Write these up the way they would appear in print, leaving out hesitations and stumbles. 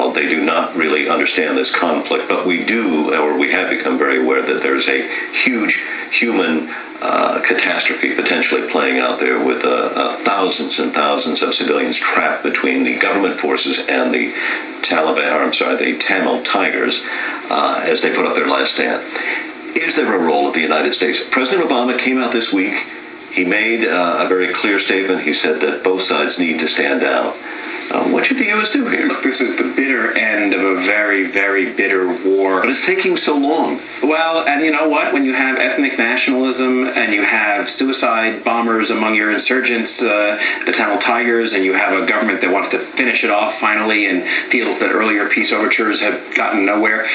world, they do not really understand this conflict. But we do, or we have become very aware that there's a huge human catastrophe potentially playing out there with thousands and thousands of civilians trapped between the government forces and the the Tamil Tigers as they put up their last stand. Is there a role of the United States? President Obama came out this week. He made a very clear statement. He said that both sides need to stand down. What should the U.S. do here? Look, this is the bitter end of a very, very bitter war. But it's taking so long. Well, and you know what? When you have ethnic nationalism and you have suicide bombers among your insurgents, the Tamil Tigers, and you have a government that wants to finish it off finally and feels that earlier peace overtures have gotten nowhere,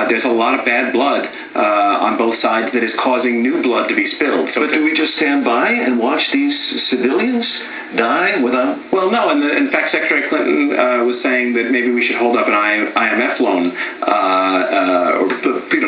there's a lot of bad blood on both sides that is causing new blood to be spilled. So but do we just stand by and watch these civilians die without... Well, no. And in fact, Secretary Clinton was saying that maybe we should hold up an IMF loan or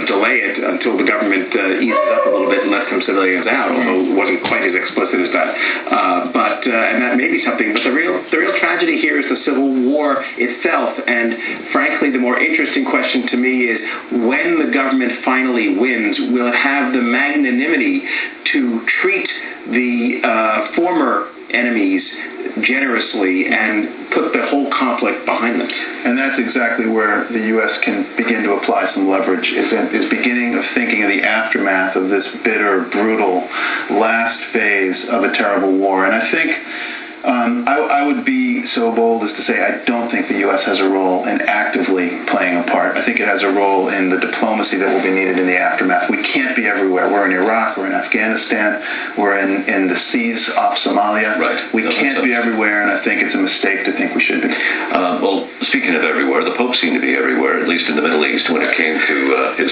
delay it until the government eases up a little bit and lets some civilians out, although it wasn't quite as explicit as that. And that may be something. But the real tragedy here is the Civil War itself. And frankly, the more interesting question to me is when the government finally wins, will it have the magnanimity to treat the former enemies generously and put the whole conflict behind them? And that's exactly where the U.S. can begin to apply some leverage, is beginning of thinking of the aftermath of this bitter, brutal last phase of a terrible war. And I think I would be so bold as to say I don't think the U.S. has a role in actively playing a part. I think it has a role in the diplomacy that will be needed in the aftermath. We can't be everywhere. We're in Iraq, we're in Afghanistan, we're in the seas off Somalia. Right. We can't be everywhere, and I think it's a mistake to think we should be. Well, speaking of everywhere, the Pope seemed to be everywhere, at least in the Middle East, when it came to his